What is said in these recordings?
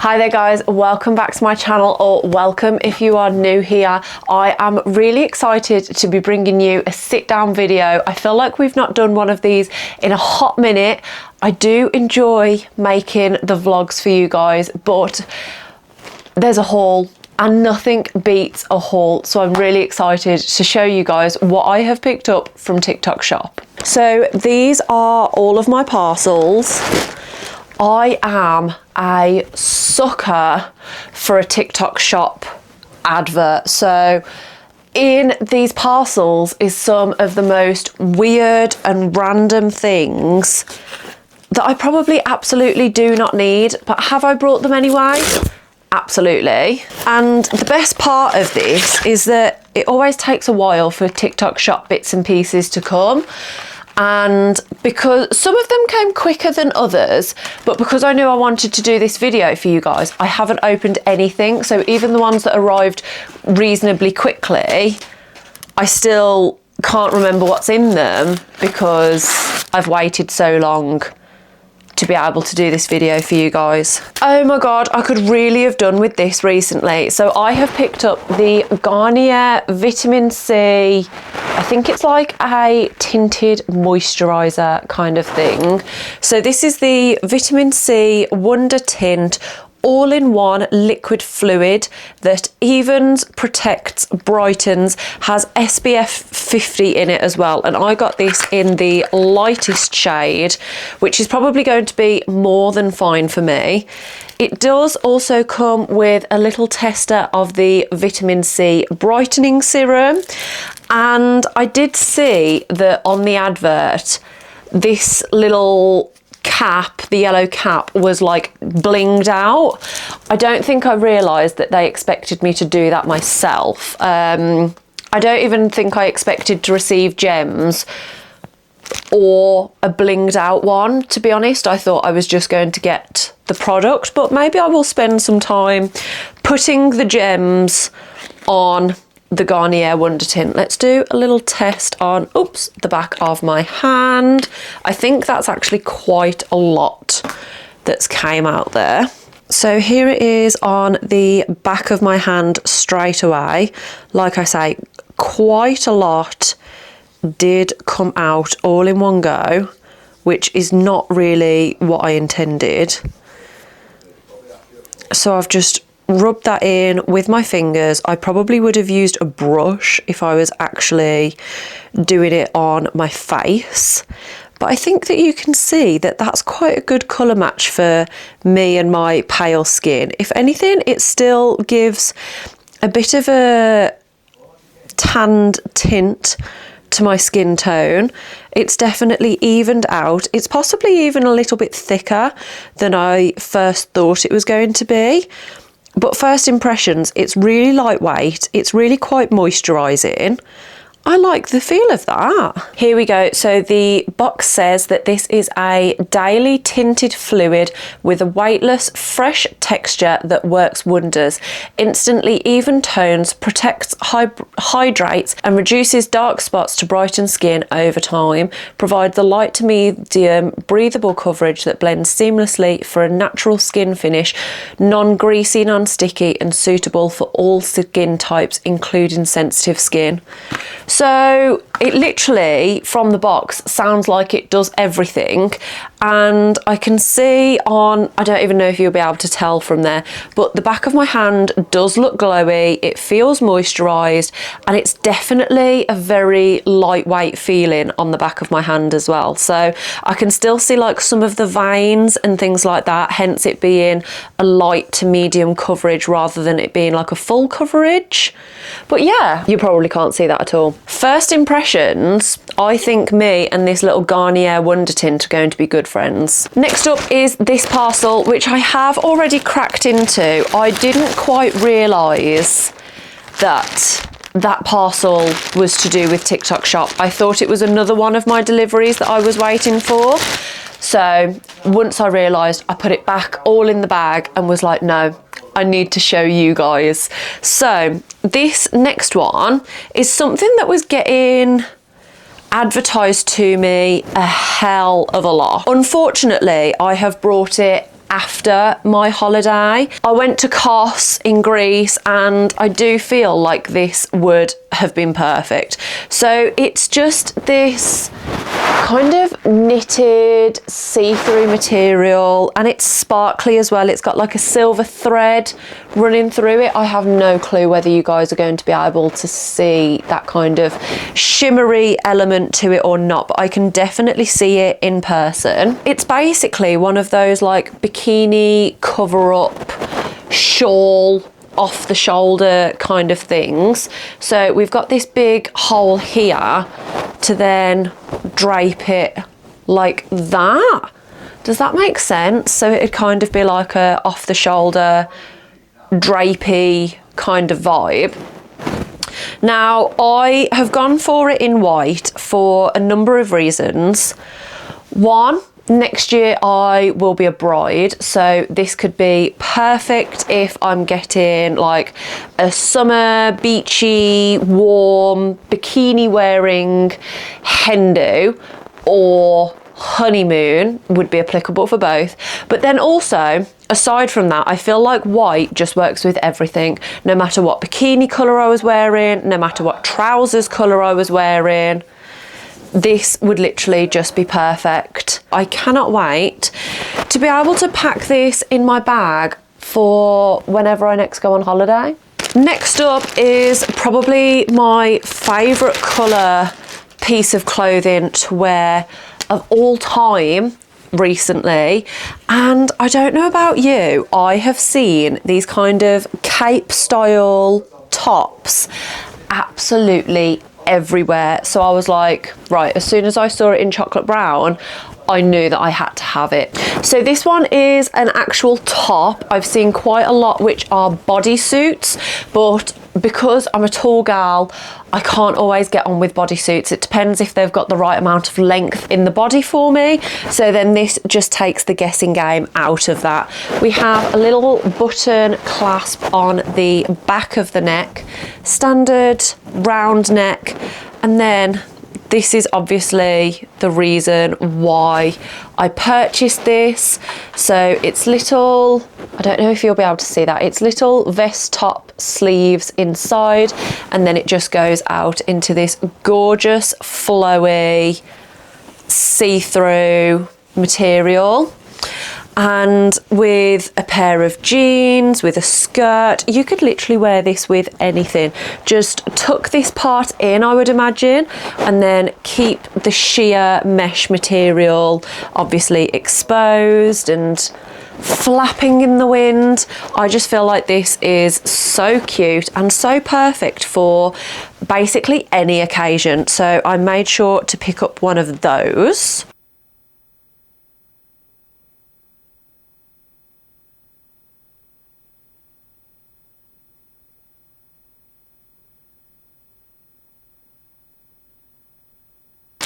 Hi there guys, welcome back to my channel, or welcome if you are new here. I am really excited to be bringing you a sit down video. I feel like we've not done one of these in a hot minute. I do enjoy making the vlogs for you guys, but there's a haul and nothing beats a haul. So I'm really excited to show you guys what I have picked up from TikTok shop. So these are all of my parcels. I am a sucker for a TikTok shop advert. So in these parcels is some of the most weird and random things that I probably absolutely do not need, but have I brought them anyway? Absolutely. And the best part of this is that it always takes a while for TikTok shop bits and pieces to come. And because some of them came quicker than others, but because I knew I wanted to do this video for you guys, I haven't opened anything. So even the ones that arrived reasonably quickly, I still can't remember what's in them because I've waited so long to be able to do this video for you guys. Oh my god, I could really have done with this recently. So I have picked up the Garnier Vitamin C, I think it's like a tinted moisturizer kind of thing. So this is the Vitamin C Wonder Tint all-in-one liquid fluid that evens, protects, brightens, has SPF 50 in it as well. And I got this in the lightest shade, which is probably going to be more than fine for me. It does also come with a little tester of the vitamin C brightening serum. And I did see that on the advert, this little cap, the yellow cap, was like blinged out. I don't think I realised that they expected me to do that myself. I don't even think I expected to receive gems or a blinged out one, to be honest. I thought I was just going to get the product, but maybe I will spend some time putting the gems on the Garnier Wonder Tint. Let's do a little test on, the back of my hand. I think that's actually quite a lot that's came out there. So here it is on the back of my hand straight away. Like I say, quite a lot did come out all in one go, which is not really what I intended. So I've just rub that in with my fingers. I probably would have used a brush if I was actually doing it on my face, but I think that you can see that that's quite a good colour match for me and my pale skin. If anything, it still gives a bit of a tanned tint to my skin tone. It's definitely evened out. It's possibly even a little bit thicker than I first thought it was going to be. But first impressions, it's really lightweight. It's really quite moisturising. I like the feel of that. Here we go. So the box says that this is a daily tinted fluid with a weightless, fresh texture that works wonders. Instantly even tones, protects, hydrates and reduces dark spots to brighten skin over time. Provides a light to medium breathable coverage that blends seamlessly for a natural skin finish. Non-greasy, non-sticky and suitable for all skin types, including sensitive skin. So it literally, from the box, sounds like it does everything. And I can see on, I don't even know if you'll be able to tell from there, but the back of my hand does look glowy. It feels moisturised, and it's definitely a very lightweight feeling on the back of my hand as well. So I can still see like some of the veins and things like that, hence it being a light to medium coverage rather than it being like a full coverage. But yeah, you probably can't see that at all. First impressions, I think me and this little Garnier Wonder Tint are going to be good friends. Next up is this parcel, which I have already cracked into. I didn't quite realise that parcel was to do with TikTok shop. I thought it was another one of my deliveries that I was waiting for. So once I realised, I put it back all in the bag and was like, no, I need to show you guys. So this next one is something that was getting advertised to me a hell of a lot. Unfortunately, I have brought it after my holiday. I went to Kos in Greece and I do feel like this would have been perfect. So it's just this kind of knitted see-through material, and it's sparkly as well. It's got like a silver thread running through it. I have no clue whether you guys are going to be able to see that kind of shimmery element to it or not, but I can definitely see it in person. It's basically one of those like bikini cover-up shawl off the shoulder kind of things. So we've got this big hole here to then drape it like that. Does that make sense? So it'd kind of be like a off the shoulder drapey kind of vibe. Now I have gone for it in white for a number of reasons. One, next year I will be a bride, so this could be perfect if I'm getting like a summer beachy warm bikini wearing hen do, or honeymoon would be applicable for both. But then also, aside from that, I feel like white just works with everything. No matter what bikini colour I was wearing, no matter what trousers colour I was wearing, this would literally just be perfect. I cannot wait to be able to pack this in my bag for whenever I next go on holiday. Next up is probably my favourite colour piece of clothing to wear of all time recently, and I don't know about you, I have seen these kind of cape style tops absolutely everywhere. So I was like, right, as soon as I saw it in chocolate brown, I knew that I had to have it. So this one is an actual top. I've seen quite a lot which are bodysuits, but because I'm a tall gal, I can't always get on with bodysuits. It depends if they've got the right amount of length in the body for me. So then this just takes the guessing game out of that. We have a little button clasp on the back of the neck, standard round neck, and then this is obviously the reason why I purchased this. So it's little, I don't know if you'll be able to see that, it's little vest top sleeves inside, and then it just goes out into this gorgeous flowy see-through material. And with a pair of jeans, with a skirt, you could literally wear this with anything. Just tuck this part in, I would imagine, and then keep the sheer mesh material obviously exposed and flapping in the wind. I just feel like this is so cute and so perfect for basically any occasion. So I made sure to pick up one of those.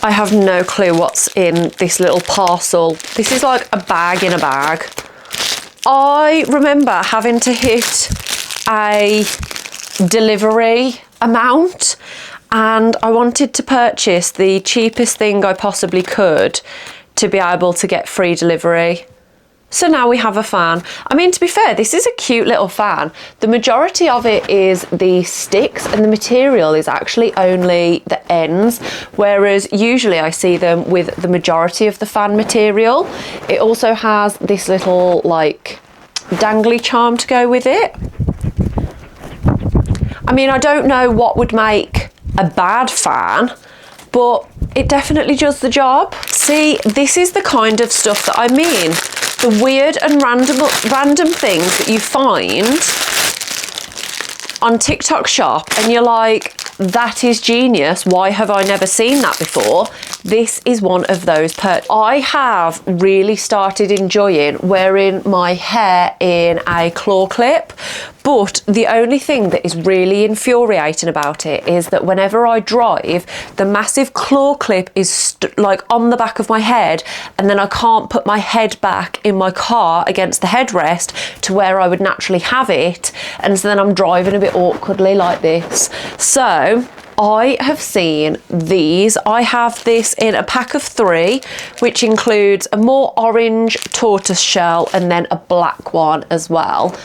I have no clue what's in this little parcel. This is like a bag in a bag. I remember having to hit a delivery amount, and I wanted to purchase the cheapest thing I possibly could to be able to get free delivery. So now we have a fan. I mean, to be fair, this is a cute little fan. The majority of it is the sticks, and the material is actually only the ends, whereas usually I see them with the majority of the fan material. It also has this little like dangly charm to go with it. I mean, I don't know what would make a bad fan, but it definitely does the job. See, this is the kind of stuff that I mean. The weird and random things that you find on TikTok Shop and you're like, that is genius. Why have I never seen that before? This is one of those I have really started enjoying wearing my hair in a claw clip, but the only thing that is really infuriating about it is that whenever I drive, the massive claw clip is like on the back of my head, and then I can't put my head back in my car against the headrest to where I would naturally have it, and so then I'm driving a bit awkwardly like this. So I have seen these. I have this in a pack of 3, which includes a more orange tortoise shell and then a black one as well.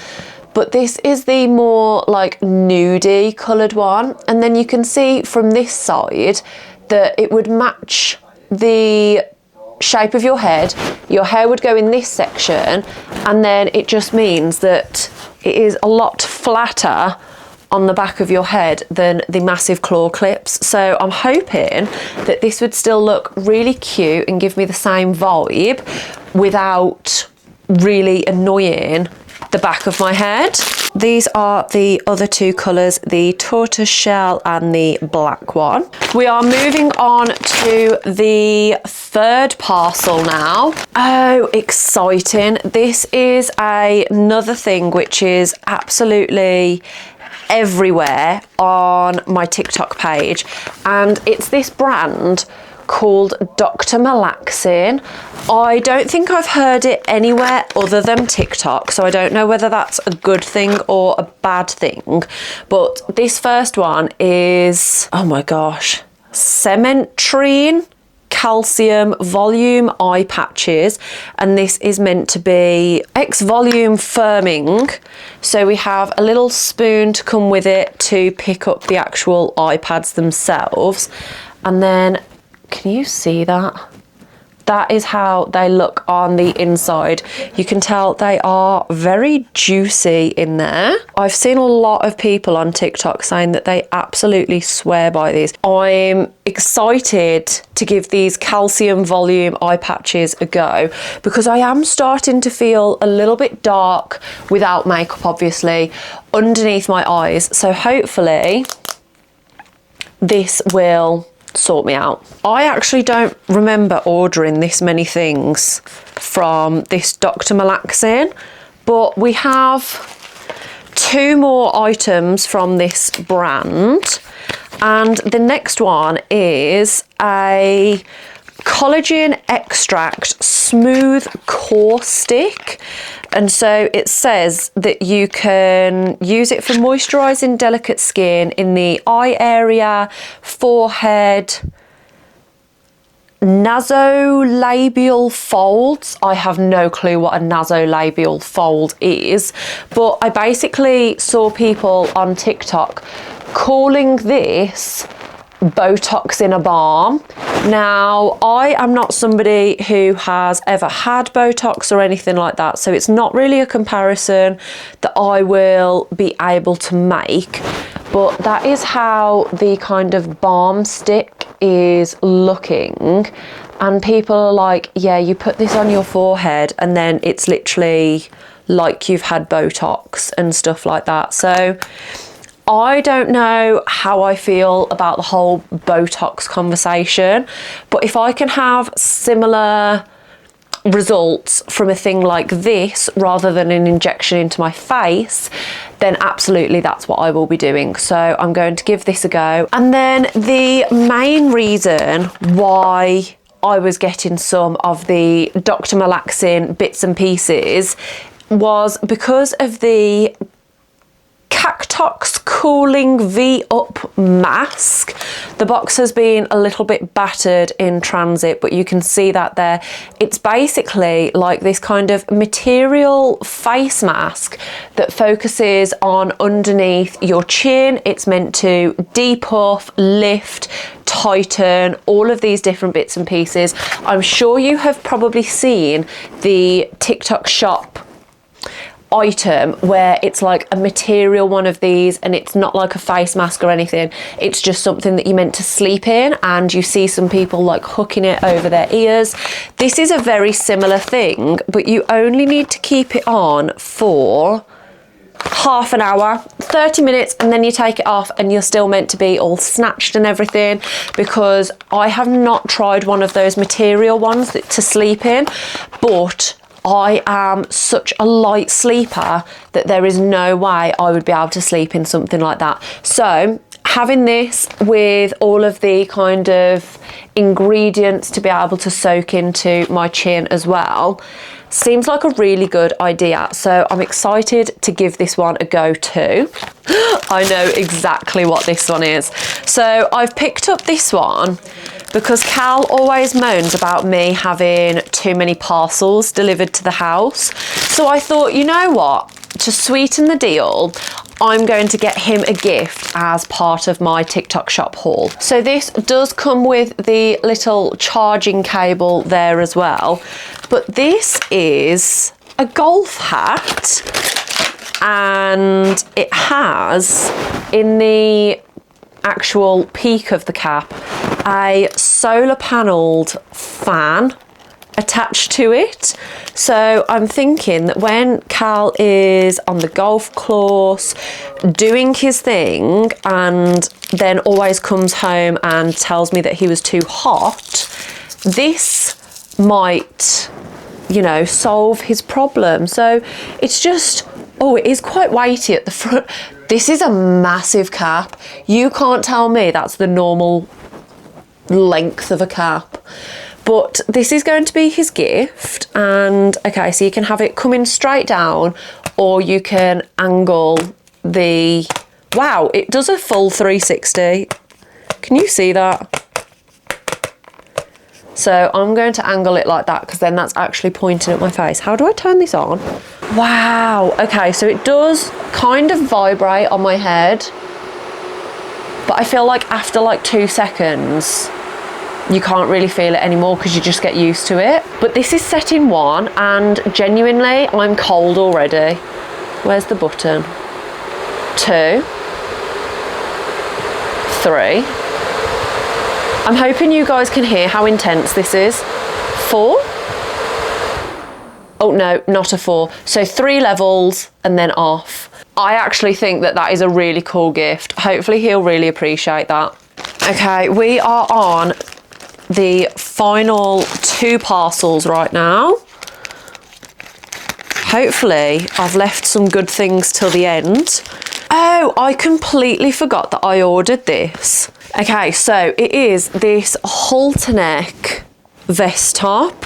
But this is the more like nudie coloured one. And then you can see from this side that it would match the shape of your head. Your hair would go in this section, and then it just means that it is a lot flatter on the back of your head than the massive claw clips. So I'm hoping that this would still look really cute and give me the same vibe without really annoying the back of my head. These are the other 2 colours, the tortoise shell and the black one. We are moving on to the 3rd parcel now. Oh, exciting. This is another thing which is absolutely everywhere on my TikTok page, and it's this brand called Dr. Malaxin. I don't think I've heard it anywhere other than TikTok, so I don't know whether that's a good thing or a bad thing. But this first one is, oh my gosh, Cementrine calcium volume eye patches, and this is meant to be volume firming. So we have a little spoon to come with it to pick up the actual eye pads themselves, and then can you see that? That is how they look on the inside. You can tell they are very juicy in there. I've seen a lot of people on TikTok saying that they absolutely swear by these. I'm excited to give these calcium volume eye patches a go because I am starting to feel a little bit dark without makeup, obviously, underneath my eyes. So hopefully this will sort me out. I actually don't remember ordering this many things from this Dr. Malaxin, but we have 2 more items from this brand, and the next one is a collagen extract smooth core stick. And so it says that you can use it for moisturising delicate skin in the eye area, forehead, nasolabial folds. I have no clue what a nasolabial fold is, but I basically saw people on TikTok calling this Botox in a balm. Now, I am not somebody who has ever had Botox or anything like that, so it's not really a comparison that I will be able to make, but that is how the kind of balm stick is looking. And people are like, yeah, you put this on your forehead and then it's literally like you've had Botox and stuff like that. So I don't know how I feel about the whole Botox conversation, but if I can have similar results from a thing like this rather than an injection into my face, then absolutely that's what I will be doing. So I'm going to give this a go. And then the main reason why I was getting some of the Dr. Malaxin bits and pieces was because of the Cactox Cooling V-Up Mask. The box has been a little bit battered in transit, but you can see that there. It's basically like this kind of material face mask that focuses on underneath your chin. It's meant to depuff, lift, tighten, all of these different bits and pieces. I'm sure you have probably seen the TikTok shop item where it's like a material one of these, and it's not like a face mask or anything, it's just something that you're meant to sleep in, and you see some people like hooking it over their ears. This is a very similar thing, but you only need to keep it on for half an hour, 30 minutes, and then you take it off and you're still meant to be all snatched and everything, because I have not tried one of those material ones to sleep in, but I am such a light sleeper that there is no way I would be able to sleep in something like that. So having this with all of the kind of ingredients to be able to soak into my chin as well seems like a really good idea. So I'm excited to give this one a go too. I know exactly what this one is. So I've picked up this one because Cal always moans about me having too many parcels delivered to the house. So I thought, you know what, to sweeten the deal, I'm going to get him a gift as part of my TikTok shop haul. So this does come with the little charging cable there as well. But this is a golf hat, and it has in the actual peak of the cap a solar panelled fan attached to it. So I'm thinking that when Cal is on the golf course doing his thing and then always comes home and tells me that he was too hot, this might, you know, solve his problem. So it's just, oh, it is quite weighty at the front. This is a massive cap. You can't tell me that's the normal length of a cap. But this is going to be his gift, and okay, so you can have it coming straight down, or you can angle the, wow, it does a full 360. Can you see that? So I'm going to angle it like that because then that's actually pointing at my face. How do I turn this on? Wow, okay, so it does kind of vibrate on my head, but I feel like after like 2 seconds, you can't really feel it anymore because you just get used to it. But this is set in 1, and genuinely, I'm cold already. Where's the button? 2, 3. I'm hoping you guys can hear how intense this is. 4. Oh no, not a 4. So 3 levels and then off. I actually think that that is a really cool gift. Hopefully he'll really appreciate that. Okay, we are on the final 2 parcels right now. Hopefully I've left some good things till the end. Oh, I completely forgot that I ordered this. Okay, so it is this halter neck vest top.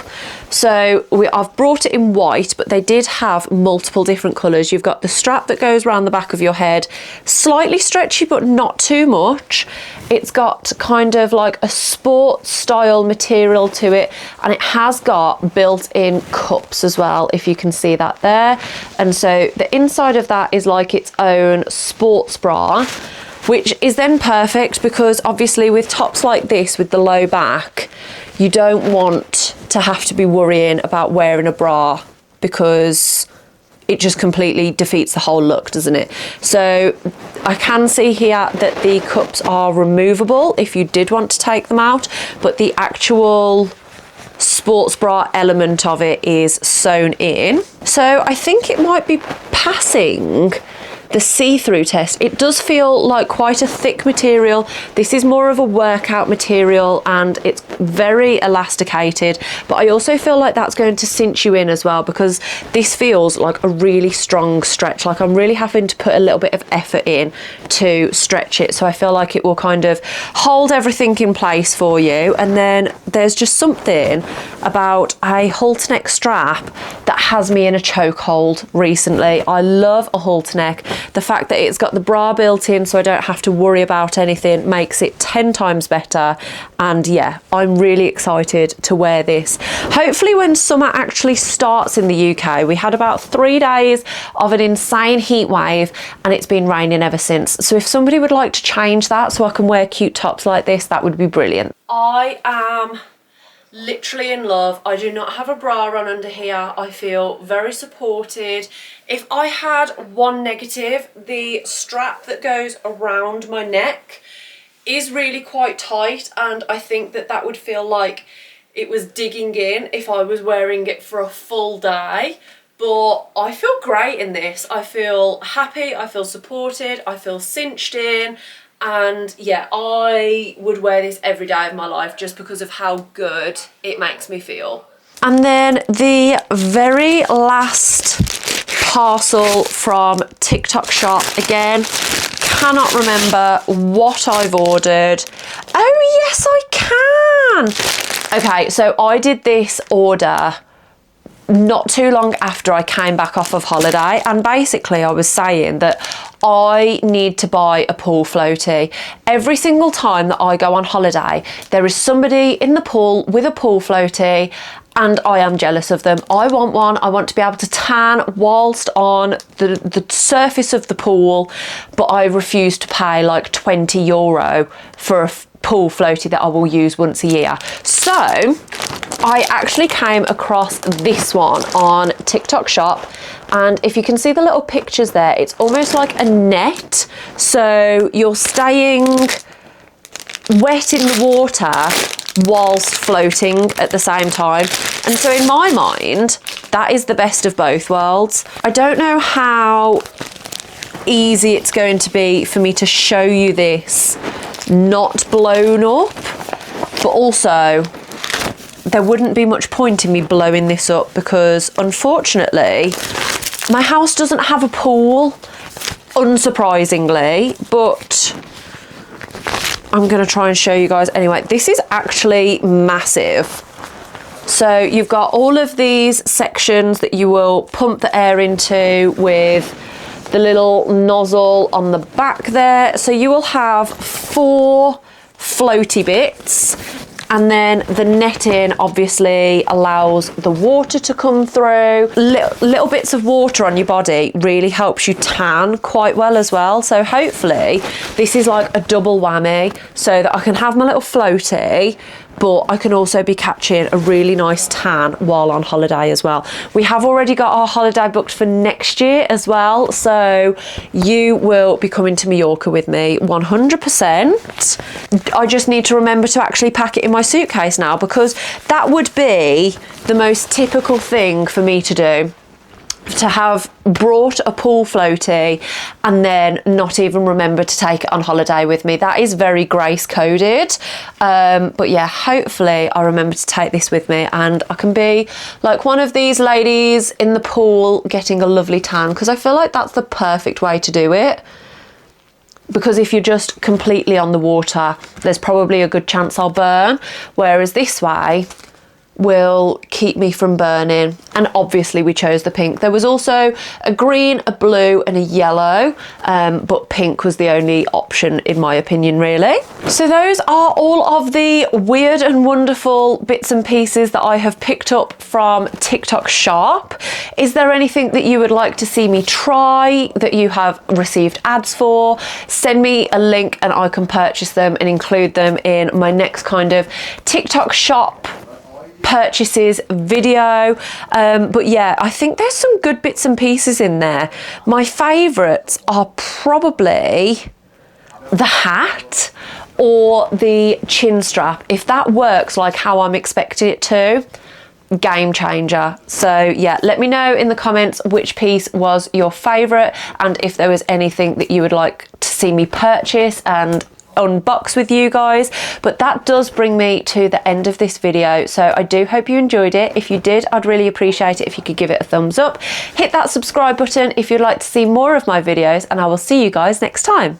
So I've brought it in white, but they did have multiple different colours. You've got the strap that goes around the back of your head, slightly stretchy but not too much. It's got kind of like a sports style material to it, and it has got built-in cups as well, if you can see that there. And so the inside of that is like its own sports bra, which is then perfect because obviously with tops like this with the low back, you don't want to have to be worrying about wearing a bra because it just completely defeats the whole look, doesn't it? So I can see here that the cups are removable if you did want to take them out, but the actual sports bra element of it is sewn in. So I think it might be passing the see-through test. It does feel like quite a thick material. This is more of a workout material and it's very elasticated, but I also feel like that's going to cinch you in as well because this feels like a really strong stretch. Like I'm really having to put a little bit of effort in to stretch it, so I feel like it will kind of hold everything in place for you. And then there's just something about a halter neck strap that has me in a chokehold recently. I love a halter neck. The fact that it's got the bra built in so I don't have to worry about anything makes it 10 times better. And yeah, I'm really excited to wear this. Hopefully when summer actually starts in the UK, we had about 3 days of an insane heat wave and it's been raining ever since. So if somebody would like to change that so I can wear cute tops like this, that would be brilliant. I am literally in love. I do not have a bra on under here. I feel very supported. If I had one negative, the strap that goes around my neck is really quite tight, and I think that that would feel like it was digging in if I was wearing it for a full day. But I feel great in this. I feel happy, I feel supported, I feel cinched in. And yeah, I would wear this every day of my life just because of how good it makes me feel. And then the very last parcel from TikTok shop, again, cannot remember what I've ordered. Oh yes, I can. Okay, so I did this order not too long after I came back off of holiday, and basically I was saying that I need to buy a pool floaty. Every single time that I go on holiday, there is somebody in the pool with a pool floaty, and I am jealous of them. I want one. I want to be able to tan whilst on the surface of the pool, but I refuse to pay like €20 for a pool floaty that I will use once a year. So I actually came across this one on TikTok shop, and if you can see the little pictures there, it's almost like a net, so you're staying wet in the water whilst floating at the same time. And so in my mind, that is the best of both worlds. I don't know how easy it's going to be for me to show you this not blown up, but also there wouldn't be much point in me blowing this up because unfortunately my house doesn't have a pool, unsurprisingly, but I'm going to try and show you guys anyway. This is actually massive. So you've got all of these sections that you will pump the air into with the little nozzle on the back there. So you will have 4 floaty bits, and then the netting obviously allows the water to come through. Little bits of water on your body really helps you tan quite well as well. So hopefully this is like a double whammy, so that I can have my little floaty, but I can also be catching a really nice tan while on holiday as well. We have already got our holiday booked for next year as well, so you will be coming to Mallorca with me 100%. I just need to remember to actually pack it in my suitcase now, because that would be the most typical thing for me to do, to have brought a pool floaty and then not even remember to take it on holiday with me. That is very grace coded, but yeah, hopefully I remember to take this with me and I can be like one of these ladies in the pool getting a lovely tan, because I feel like that's the perfect way to do it. Because if you're just completely on the water, there's probably a good chance I'll burn, whereas this way will keep me from burning. And obviously we chose the pink. There was also a green, a blue and a yellow, but pink was the only option in my opinion, really. So those are all of the weird and wonderful bits and pieces that I have picked up from TikTok shop. Is there anything that you would like to see me try that you have received ads for? Send me a link and I can purchase them and include them in my next kind of TikTok shop purchases video. But yeah, I think there's some good bits and pieces in there. My favourites are probably the hat or the chin strap. If that works like how I'm expecting it to, game changer. So yeah, let me know in the comments which piece was your favourite and if there was anything that you would like to see me purchase and unbox with you guys. But that does bring me to the end of this video, so I do hope you enjoyed it. If you did, I'd really appreciate it if you could give it a thumbs up. Hit that subscribe button if you'd like to see more of my videos, and I will see you guys next time.